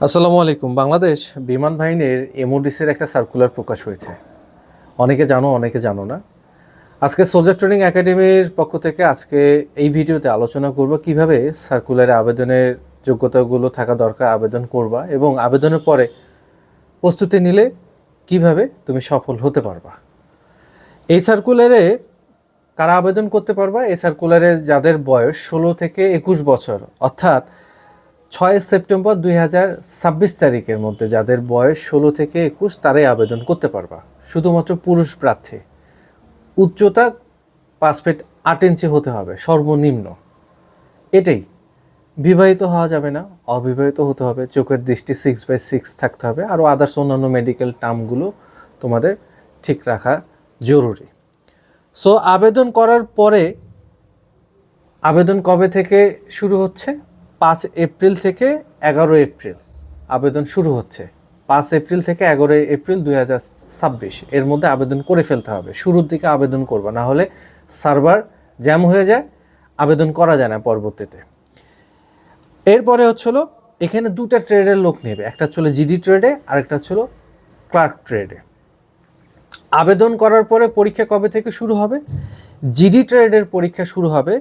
আসসালামু আলাইকুম। বাংলাদেশ বিমান বাহিনীর এমওডিসির একটা সার্কুলার প্রকাশ হয়েছে। অনেকে জানো, অনেকে জানো না। আজকে সোলজার ট্রেনিং একাডেমির পক্ষ থেকে আজকে এই ভিডিওতে আলোচনা করব কিভাবে সার্কুলারে আবেদনের যোগ্যতাগুলো থাকা দরকার, আবেদন করবা এবং আবেদনের পরে প্রস্তুতি নিলে কিভাবে তুমি সফল হতে পারবা। এই সার্কুলারে কারা আবেদন করতে পারবা? এই সার্কুলারে যাদের বয়স 16 থেকে 21 বছর, অর্থাৎ 6 সেপ্টেম্বর 2026 তারিখের মধ্যে যাদের বয়স 16 থেকে 21 তারাই আবেদন করতে পারবা। শুধুমাত্র পুরুষ প্রার্থী। উচ্চতা 5 ফিট 8 ইঞ্চি হতে হবে সর্বনিম্ন। এটাই। বিবাহিত হওয়া যাবে না, অবিবাহিত হতে হবে, চোখের দৃষ্টি 6/6 থাকতে হবে, আরও আদার্স অন্যান্য মেডিকেল টার্মগুলো তোমাদের ঠিক রাখা জরুরি। সো আবেদন করার পরে আবেদন কবে থেকে শুরু হচ্ছে? 5 এপ্রিল থেকে 11 এপ্রিল আবেদন শুরু হচ্ছে। 5 এপ্রিল থেকে 11 এপ্রিল 2026 এর মধ্যে আবেদন করে ফেলতে হবে। শুরুর দিকে আবেদন করবা, না হলে সার্ভার জ্যাম হয়ে যায়, আবেদন করা যায় না পরবর্তীতে। এরপরে হচ্ছিল এখানে দুটা ট্রেডের লোক নেবে, একটা হচ্ছিল জিডি ট্রেডে আর একটা হচ্ছিল ক্লার্ক ট্রেডে। আবেদন করার পরে পরীক্ষা কবে থেকে শুরু হবে? জিডি ট্রেডের পরীক্ষা শুরু হবে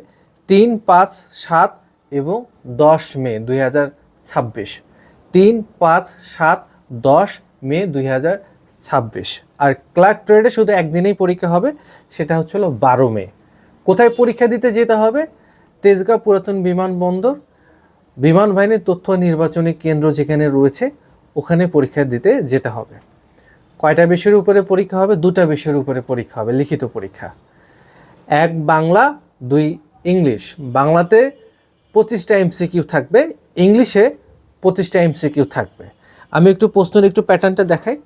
3, 5, 7 এবং 10 মে 2026। 3, 5, 7, 10 মে 2026। আর ক্লার্ক ট্রেডে শুধু একদিনেই পরীক্ষা হবে, সেটা হচ্ছিল 12 মে। কোথায় পরীক্ষা দিতে যেতে হবে? তেজগাঁও পুরাতন বিমানবন্দর বিমান বাহিনীর তথ্য নির্বাচনী কেন্দ্র যেখানে রয়েছে ওখানে পরীক্ষা দিতে যেতে হবে। কয়টা বিষয়ের উপরে পরীক্ষা হবে? 2টা বিষয়ের উপরে পরীক্ষা হবে, লিখিত পরীক্ষা। 1 বাংলা, 2 ইংলিশ। বাংলাতে 25টা এমসিকিউ থাকবে, ইংলিশে 25টা এমসিকিউ থাকবে। আমি একটু প্রশ্নের একটু প্যাটার্নটা দেখাই,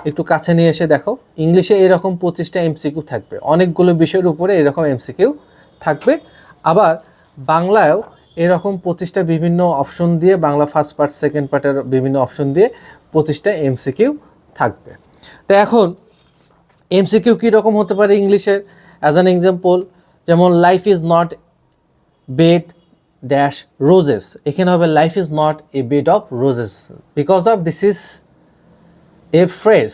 একটু কাছে নিয়ে এসে দেখো। ইংলিশে এরকম 25টা এমসিকিউ থাকবে, অনেকগুলো বিষয়ের উপরে এরকম এমসিকিউ থাকবে। আবার বাংলায়ও এরকম 25টা বিভিন্ন অপশন দিয়ে, বাংলা ফার্স্ট পার্ট সেকেন্ড পার্টের বিভিন্ন অপশন দিয়ে 25টা এমসিকিউ থাকবে। তো এখন এমসিকিউ কীরকম হতে পারে ইংলিশের? অ্যাজ অ্যান এক্সাম্পল, যেমন life is not bed dash roses, এখানে হবে life is not a bed of roses because of this is a phrase.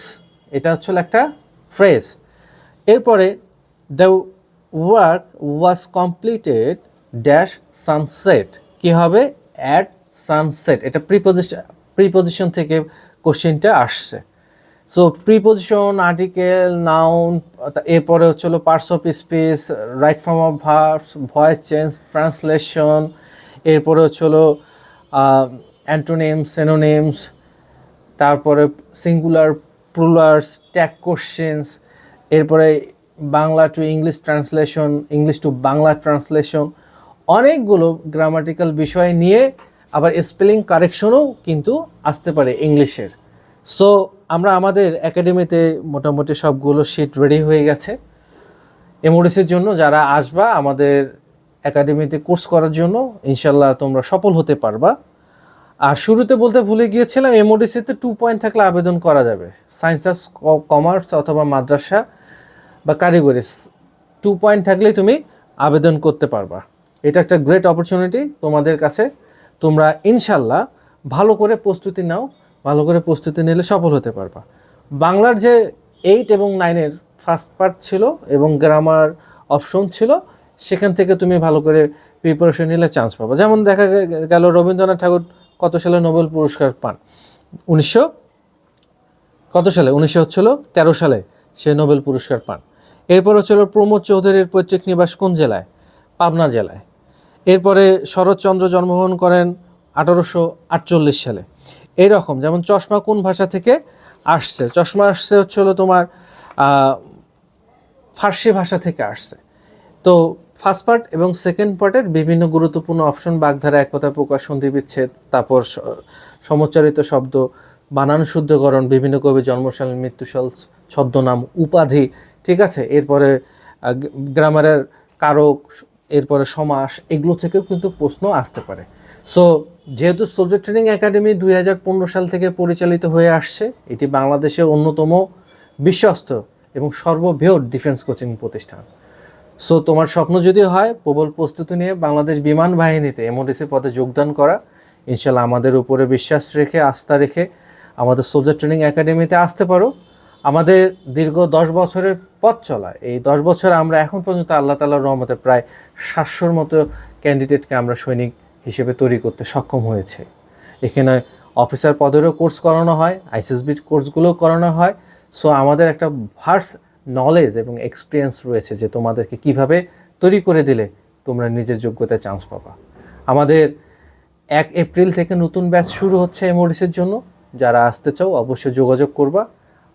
এটা হচ্ছে একটা ফ্রেজ। এরপরে the work was completed dash sunset, কী হবে? At sunset. এটা প্রিপোজিশন থেকে কোশ্চেনটা আসছে। সো প্রিপোজিশন, আর্টিকেল, নাউন, এরপরে হচ্ছিল parts of speech, right form of verbs, voice change, translation, এরপরে হচ্ছিল অ্যান্টোনিমস, সিনোনিমস, তারপরে সিঙ্গুলার, প্লুরালস, ট্যাগ কোশ্চেন্স, এরপরে Bangla to English translation, English to Bangla translation, অনেকগুলো গ্রামাটিক্যাল বিষয় নিয়ে আবার স্পেলিং কারেকশনও কিন্তু আসতে পারে ইংলিশের। সো আমরা আমাদের একাডেমিতে মোটামুটি সবগুলো শিট রেডি হয়ে গেছে এমওডিসির জন্য। যারা আসবা আমাদের একাডেমিতে কোর্স করার জন্য, ইনশাল্লাহ তোমরা সফল হতে পারবা। আর শুরুতে বলতে ভুলে গিয়েছিলাম, এমওডিসিতে 2 পয়েন্ট থাকলে আবেদন করা যাবে। সায়েন্স, আর্টস, কমার্স অথবা মাদ্রাসা বা কারিগরি 2 পয়েন্ট থাকলেই তুমি আবেদন করতে পারবা। এটা একটা গ্রেট অপরচুনিটি তোমাদের কাছে। তোমরা ইনশাল্লাহ ভালো করে প্রস্তুতি নাও, ভালো করে প্রস্তুতি নিলে সফল হতে পারবা। বাংলার যে 8 এবং 9-এর ফার্স্ট পার্ট ছিল এবং গ্রামার অপশন ছিল, সেখান থেকে তুমি ভালো করে প্রিপারেশন নিলে চান্স পাবা। যেমন দেখা গেল রবীন্দ্রনাথ ঠাকুর কত সালে নোবেল পুরস্কার পান? 1913 সালে সে নোবেল পুরস্কার পান। এরপর হচ্ছিল প্রমোদ চৌধুরীর পৈতৃক নিবাস কোন জেলায়? পাবনা জেলায়। এরপরে শরৎচন্দ্র জন্মগ্রহণ করেন 1848 সালে। এইরকম, যেমন চশমা কোন ভাষা থেকে আসছে? চশমা আসছে হচ্ছিল তোমার ফার্সি ভাষা থেকে আসছে। তো ফার্স্ট পার্ট এবং সেকেন্ড পার্টের বিভিন্ন গুরুত্বপূর্ণ অপশন, বাগধারা, একতা প্রকাশ, সন্ধি বিচ্ছেদ, তারপর সমচ্চারিত শব্দ, বানান শুদ্ধকরণ, বিভিন্ন কবি জন্মসাল, মৃত্যুসাল, ছদ্মনাম, উপাধি, ঠিক আছে। এরপরে গ্রামারের কারক, এরপরে সমাস, এগুলো থেকেও কিন্তু প্রশ্ন আসতে পারে। সো যেহেতু সোলজার ট্রেনিং একাডেমি 2015 সাল থেকে পরিচালিত হয়ে আসছে, এটি বাংলাদেশের অন্যতম বিশ্বস্ত এবং সর্ববৃহৎ ডিফেন্স কোচিং প্রতিষ্ঠান। সো তোমার স্বপ্ন যদি হয় প্রবল প্রস্তুতি নিয়ে বাংলাদেশ বিমান বাহিনীতে এমওডিসি পদে যোগদান করা, ইনশাল্লাহ আমাদের উপরে বিশ্বাস রেখে আস্থা রেখে আমাদের সোলজার ট্রেনিং একাডেমিতে আসতে পারো। আমাদের দীর্ঘ 10 বছরের পথ চলা, এই 10 বছর আমরা এখন পর্যন্ত আল্লাহ তাআলার রহমতে প্রায় 700-র মতো ক্যান্ডিডেটকে আমরা সৈনিক হিসেবে তৈরি করতে সক্ষম হয়েছে। এখানে অফিসার পদেরও কোর্স করানো হয়, আইসিএসবির কোর্সগুলোও করানো হয়। সো আমাদের একটা ভার্স নলেজ এবং এক্সপিরিয়েন্স রয়েছে যে তোমাদেরকে কিভাবে তৈরি করে দিলে তোমরা নিজের যোগ্যতায় চান্স পাবা। আমাদের 1 এপ্রিল থেকে নতুন ব্যাচ শুরু হচ্ছে এমওডিসির জন্য। যারা আসতে চাও অবশ্যই যোগাযোগ করবা,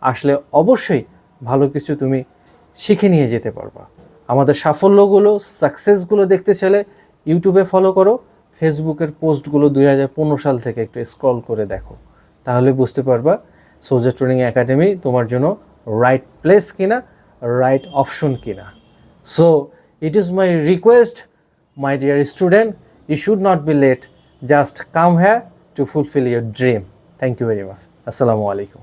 আসলে অবশ্যই ভালো কিছু তুমি শিখে নিয়ে যেতে পারবা। আমাদের সাফল্যগুলো, সাকসেসগুলো দেখতে চাইলে ইউটিউবে ফলো করো, ফেসবুকের পোস্টগুলো 2015 সাল থেকে একটু স্ক্রল করে দেখো, তাহলে বুঝতে পারবা সোলজার ট্রেনিং একাডেমি তোমার জন্য রাইট প্লেস কিনা, রাইট অপশন কিনা। So it is my request, my dear student, you should not be late. Just come here to fulfill your dream. Thank you very much. Assalamu alaikum.